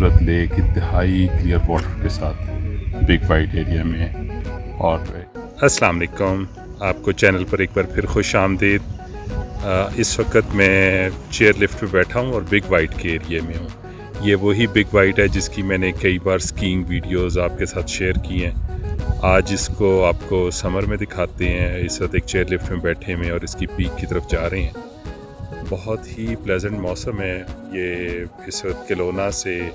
खूबसूरत लेक इंतहाई clear water के साथ बिग वाइट एरिया में। और अस्सलाम वालेकुम, आपको चैनल पर एक बार फिर खुश आमदीद। इस वक्त मैं चेयर लिफ्ट पे बैठा हूँ और बिग वाइट के एरिया में हूँ। ये वही बिग वाइट है जिसकी मैंने कई बार स्कीइंग वीडियोस आपके साथ शेयर की हैं। आज इसको आपको समर में दिखाते हैं। इस वक्त एक चेयर लिफ्ट में बैठे हुए और इसकी पीक की तरफ जा रहे हैं। बहुत ही प्लेजेंट मौसम है ये। इस वक्त किलोना से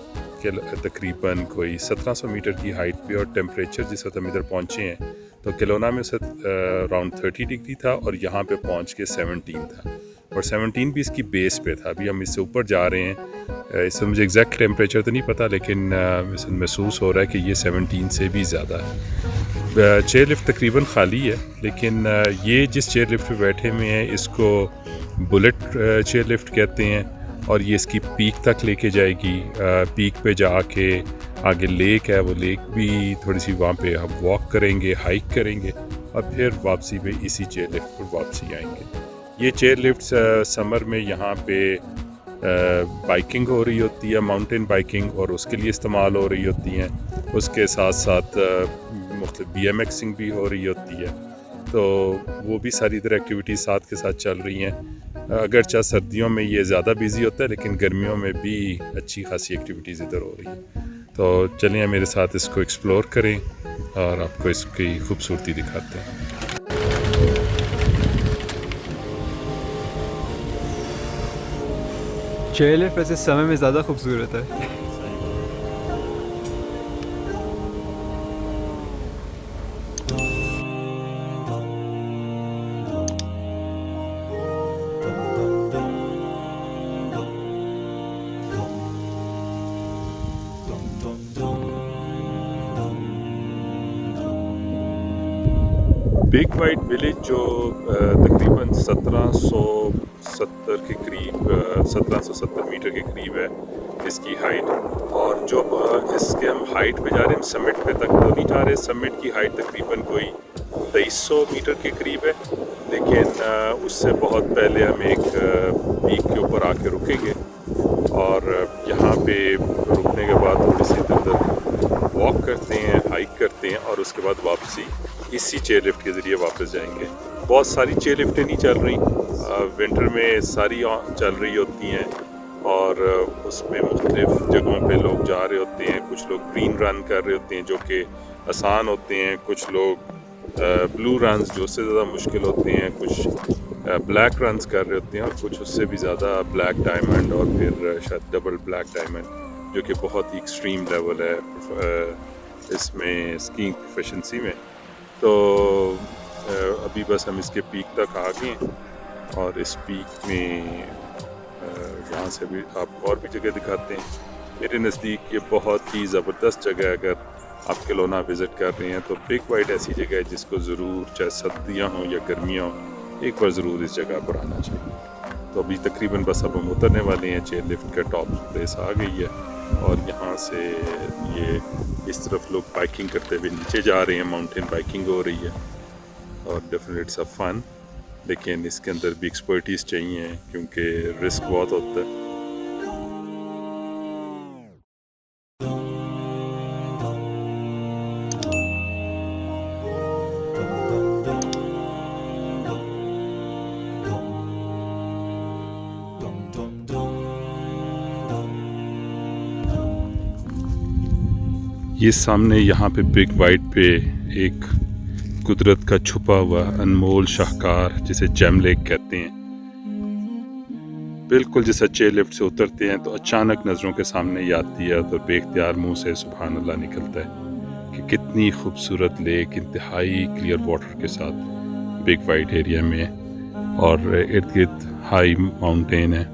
तकरीबन कोई 1700 मीटर की हाइट पे, और टेम्परेचर जिस वक्त हम इधर पहुँचे हैं तो किलोना में उस वक्त अराउंड 30 डिग्री था और यहाँ पे पहुँच के 17 था, और 17 भी इसकी बेस पे था। अभी हम इससे ऊपर जा रहे हैं। इससे मुझे एग्जैक्ट टेम्परेचर तो नहीं पता, लेकिन महसूस हो रहा है कि ये 17 से भी ज़्यादा है। चेयर लिफ्ट तकरीबन खाली है, लेकिन ये जिस चेयर लिफ्ट पे बैठे हुए हैं इसको बुलेट चेयर लिफ्ट कहते हैं, और ये इसकी पीक तक लेके जाएगी। पीक पे जाके आगे लेक है, वो लेक भी थोड़ी सी वहाँ पे हम वॉक करेंगे, हाइक करेंगे, और फिर वापसी पे इसी चेयर लिफ्ट पर वापसी आएंगे। ये चेयर लिफ्ट समर में यहाँ पे बाइकिंग हो रही होती है, माउंटेन बाइकिंग, और उसके लिए इस्तेमाल हो रही होती हैं। उसके साथ साथ मुख्तलिफ BMXing भी हो रही होती है, तो वो भी सारी इधर एक्टिविटीज़ साथ के साथ चल रही हैं। अगरचे सर्दियों में ये ज़्यादा बिजी होता है, लेकिन गर्मियों में भी अच्छी खासी एक्टिविटीज़ इधर हो रही हैं। तो चलिए मेरे साथ इसको एक्सप्लोर करें और आपको इसकी खूबसूरती दिखाते हैं। चेयर लिफ्ट वैसे समय में ज़्यादा खूबसूरत है। बिग वाइट विलेज जो तकरीबन 1770 के करीब 1770 मीटर के करीब है इसकी हाइट। और जो इसके हम हाइट पे जा रहे हैं, समिट पे तक तो नहीं जा रहे। समिट की हाइट तकरीबन कोई 2300 मीटर के करीब है, लेकिन उससे बहुत पहले हम एक पीक के ऊपर आके रुकेंगे, और यहाँ पे रुकने के बाद थोड़ी सी इधर वॉक करते हैं, हाइक करते हैं, और उसके बाद वापसी इसी चेयर लिफ्ट के ज़रिए वापस जाएंगे। बहुत सारी चेयर लिफ्टें नहीं चल रही, विंटर में सारी चल रही होती हैं, और उसमें मुख्तलिफ जगहों पे लोग जा रहे होते हैं। कुछ लोग ग्रीन रन कर रहे होते हैं जो कि आसान होते हैं, कुछ लोग ब्लू रन्स जो उससे ज़्यादा मुश्किल होते हैं, कुछ ब्लैक रन्स कर रहे होते हैं, और कुछ उससे भी ज़्यादा ब्लैक डायमंड, और फिर शायद डबल ब्लैक डायमंड, जो कि बहुत ही एक्सट्रीम लेवल है इसमें स्कीइंग प्रोफिशिएंसी में। तो अभी बस हम इसके पीक तक आ गए, और इस पीक में यहाँ से भी आपको और भी जगह दिखाते हैं। मेरे नज़दीक ये बहुत ही ज़बरदस्त जगह है। अगर आप किलोना विज़िट कर रहे हैं तो बिग वाइट ऐसी जगह है जिसको ज़रूर, चाहे सर्दियाँ हों या गर्मियाँ हों, एक बार ज़रूर इस जगह पर आना चाहिए। तो अभी तकरीबन बस अब हम उतरने वाले हैं। चेयर लिफ्ट का टॉप प्लेस आ गई है, और यहाँ से ये इस तरफ लोग बाइकिंग करते हुए नीचे जा रहे हैं। माउंटेन बाइकिंग हो रही है, और डेफिनेटली इट्स अ फन, लेकिन इसके अंदर भी एक्सपर्टीज़ चाहिए क्योंकि रिस्क बहुत होता है। ये सामने यहाँ पे बिग वाइट पे एक कुदरत का छुपा हुआ अनमोल शाहकार, जिसे जेम लेक कहते हैं। बिल्कुल जैसे चेयर लिफ्ट से उतरते हैं तो अचानक नज़रों के सामने ही आती है, तो बेख्तियार मुंह से सुभान अल्लाह निकलता है कि कितनी खूबसूरत लेक इंतहाई क्लियर वाटर के साथ बिग वाइट एरिया में, और इर्द गिर्द हाई माउंटेन है।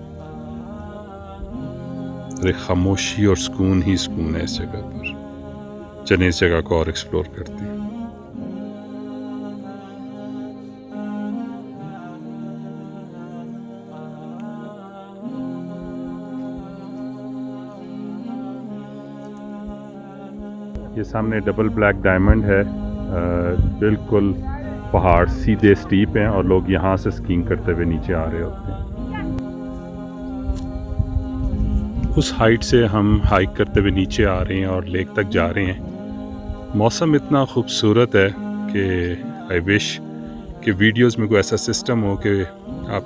अरे खामोशी और सुकून ही सुकून है इस जगह पर। चलिए इस जगह को और एक्सप्लोर करते हैं। ये सामने डबल ब्लैक डायमंड है। बिल्कुल पहाड़ सीधे स्टीप हैं, और लोग यहाँ से स्कीइंग करते हुए नीचे आ रहे होते हैं। उस हाइट से हम हाइक करते हुए नीचे आ रहे हैं और लेक तक जा रहे हैं। मौसम इतना खूबसूरत है कि आई विश कि वीडियोस में कोई ऐसा सिस्टम हो कि आप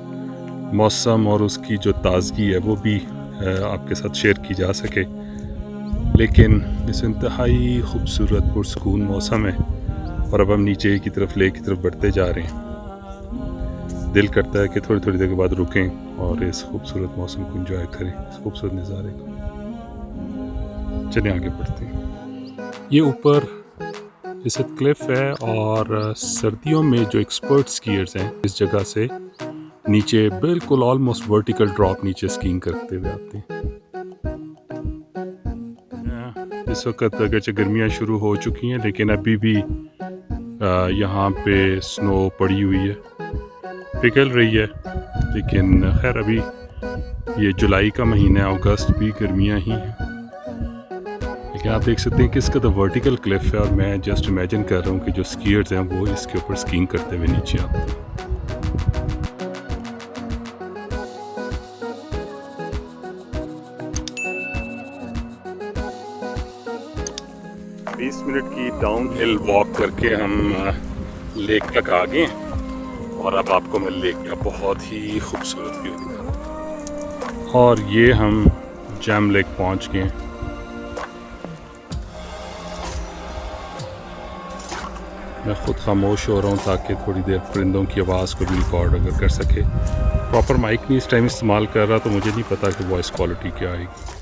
मौसम और उसकी जो ताज़गी है वो भी आपके साथ शेयर की जा सके। लेकिन इस इंतहाई खूबसूरत पुरसकून मौसम है और अब हम नीचे की तरफ लेक की तरफ बढ़ते जा रहे हैं। दिल करता है कि थोड़ी थोड़ी देर के बाद रुकें और इस खूबसूरत मौसम को एंजॉय करें, इस खूबसूरत नज़ारे को। चलिए आगे बढ़ते हैं। ये ऊपर जैसे क्लिफ है और सर्दियों में जो एक्सपर्ट स्कीयर्स हैं इस जगह से नीचे बिल्कुल ऑलमोस्ट वर्टिकल ड्रॉप नीचे स्कीइंग करते हुए आते हैं। इस वक्त अगरचे गर्मियाँ शुरू हो चुकी हैं लेकिन अभी भी यहाँ पे स्नो पड़ी हुई है, पिघल रही है। लेकिन खैर अभी ये जुलाई का महीना है, अगस्त भी गर्मियाँ ही हैं। लेकिन आप देख सकते हैं कि इसका तो वर्टिकल क्लिफ है और मैं जस्ट इमेजिन कर रहा हूँ कि जो स्कीयर्स हैं वो इसके ऊपर स्कीइंग करते हुए नीचे आते हैं। बीस मिनट की डाउन हिल वॉक करके हम लेक तक आ गए और अब आपको मैं लेक का बहुत ही खूबसूरत व्यू दिखा और ये हम जैम लेक पहुंच गए। मैं ख़ुद खामोश हो रहा हूँ ताकि थोड़ी देर परिंदों की आवाज़ को भी रिकॉर्ड अगर कर सके। प्रॉपर माइक नहीं इस टाइम इस्तेमाल कर रहा तो मुझे नहीं पता कि वॉइस क्वालिटी क्या आएगी।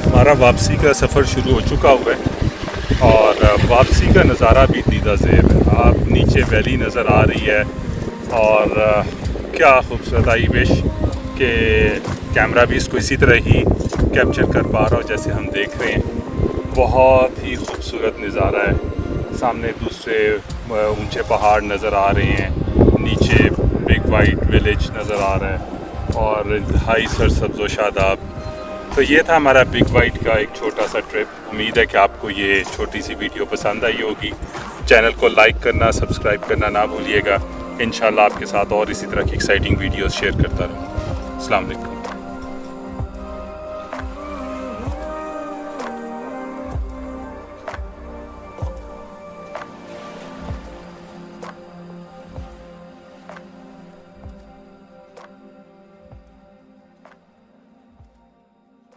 हमारा वापसी का सफ़र शुरू हो चुका हुआ है और वापसी का नज़ारा भी दीदा ज़ेब है। आप नीचे वैली नज़र आ रही है और क्या खूबसूरत। आई विश के कैमरा भी इसको इसी तरह ही कैप्चर कर पा रहा हो जैसे हम देख रहे हैं। बहुत ही खूबसूरत नज़ारा है। सामने दूसरे ऊंचे पहाड़ नज़र आ रहे हैं, नीचे बिग वाइट विलेज नज़र आ रहा है और इंतहाई सरसब्ज़ व शादाब। तो ये था हमारा बिग वाइट का एक छोटा सा ट्रिप। उम्मीद है कि आपको ये छोटी सी वीडियो पसंद आई होगी। चैनल को लाइक करना, सब्सक्राइब करना ना भूलिएगा। इंशाल्लाह आपके साथ और इसी तरह की एक्साइटिंग वीडियोस शेयर करता रहूँगा। अस्सलाम वालेकुम।